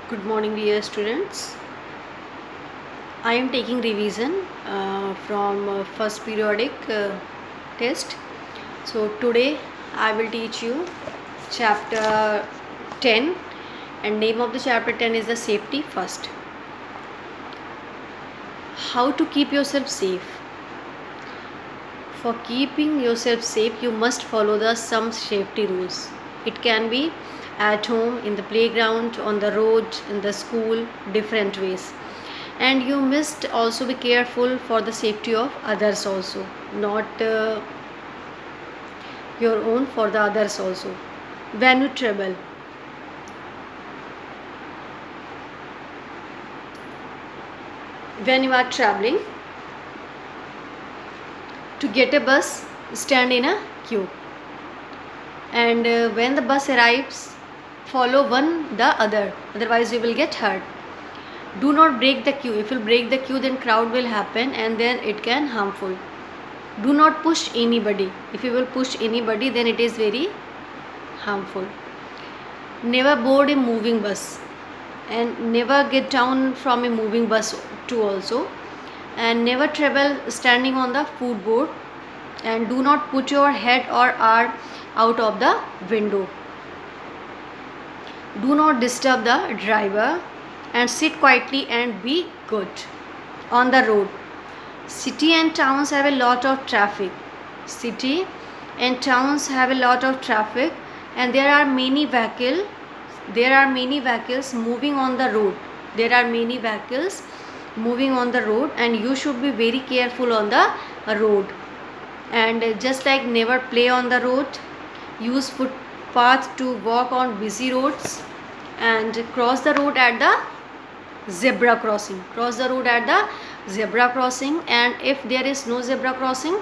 Good morning, dear students. I am taking revision from first periodic test. So today I will teach you chapter 10, and name of the chapter 10 is the safety first. How to keep yourself safe? For keeping yourself safe, you must follow the some safety rules. It can be at home, in the playground, on the road, in the school, different ways. And you must also be careful for the safety of others also, not your own, for the others also. When you travel, when you are traveling, to get a bus, stand in a queue, and when the bus arrives, follow one the other, otherwise you will get hurt. Do not break the queue. If you break the queue, then crowd will happen and then it can harmful. Do not push anybody. If you will push anybody, then it is very harmful. Never board a moving bus, and never get down from a moving bus too also. And never travel standing on the footboard, and do not put your head or arm out of the window. Do not disturb the driver, and sit quietly and be good. On the road, city and towns have a lot of traffic. City and towns have a lot of traffic, and there are many vehicles moving on the road. There are many vehicles moving on the road, and you should be very careful on the road. And just like never play on the road, use footpath to walk on busy roads, and cross the road at the zebra crossing. Cross the road at the zebra crossing, and if there is no zebra crossing,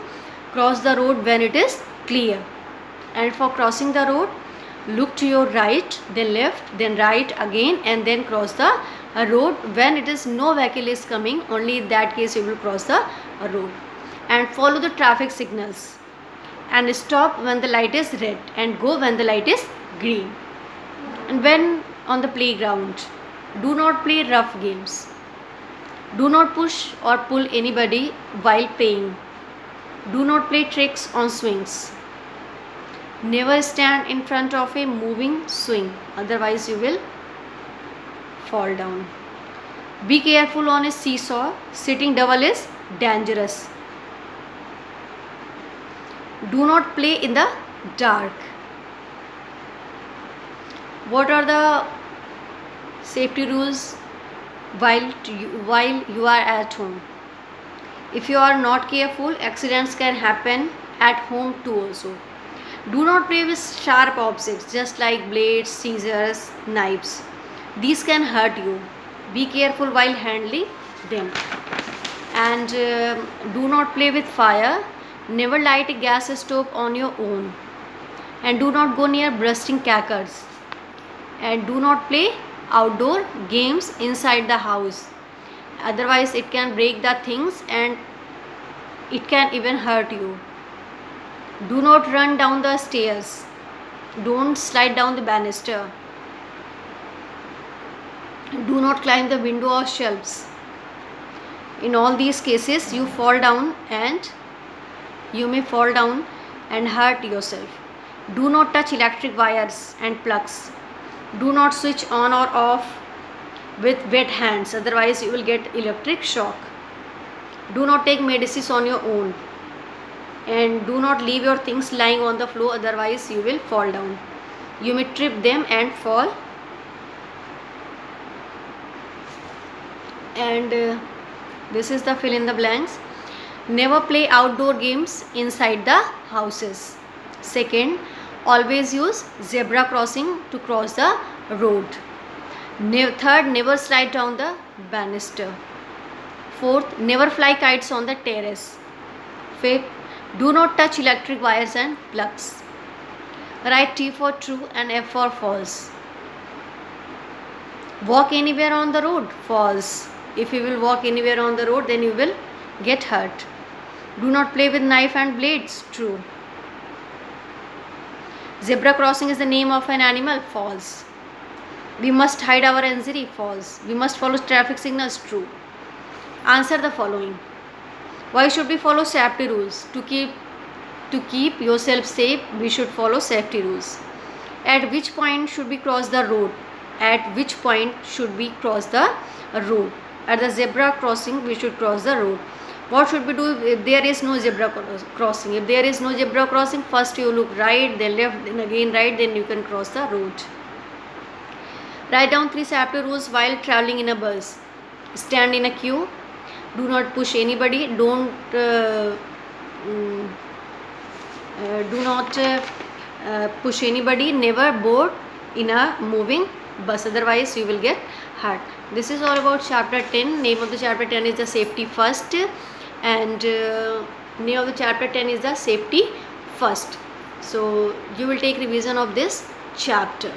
cross the road when it is clear. And for crossing the road, look to your right, then left, then right again, and then cross the road. When it is no vehicle is coming, only in that case you will cross the road. And follow the traffic signals, and stop when the light is red, and go when the light is green. And when on the playground, do not play rough games. Do not push or pull anybody while playing. Do not play tricks on swings. Never stand in front of a moving swing, otherwise you will fall down. Be careful on a seesaw. Sitting double is dangerous. Do not play in the dark. What are the safety rules while you are at home? If you are not careful, accidents can happen at home too also. Do not play with sharp objects just like blades, scissors, knives. These can hurt you. Be careful while handling them. And do not play with fire. Never light a gas stove on your own. And do not go near bursting crackers. And do not play outdoor games inside the house, otherwise it can break the things and it can even hurt you. Do not run down the stairs. Don't slide down the banister. Do not climb the window or shelves. In all these cases you fall down, and you may fall down and hurt yourself. Do not touch electric wires and plugs. Do not switch on or off with wet hands, otherwise you will get electric shock. Do not take medicines on your own, and do not leave your things lying on the floor, otherwise you will fall down. You may trip them and fall. And this is the fill in the blanks. Never play outdoor games inside the houses. Second, always use zebra crossing to cross the road. Third, never slide down the banister. Fourth, never fly kites on the terrace. Fifth, do not touch electric wires and plugs. Write T for true and F for false. Walk anywhere on the road, false. If you will walk anywhere on the road, then you will get hurt. Do not play with knife and blades, true. Zebra crossing is the name of an animal, false. We must hide our anxiety, false. We must follow traffic signals, true. Answer the following. Why should we follow safety rules? To keep yourself safe, we should follow safety rules. At which point should we cross the road? At which point should we cross the road? At the zebra crossing, we should cross the road. What should we do if there is no zebra crossing? If there is no zebra crossing, first you look right, then left, then again right, then you can cross the road. Write down 3 safety rules while traveling in a bus. Stand in a queue. Do not push anybody. Do not push anybody. Never board in a moving bus, otherwise you will get hurt. This is all about chapter 10. Name of the chapter 10 is the safety first, and name of the chapter 10 is the safety first. So you will take revision of this chapter.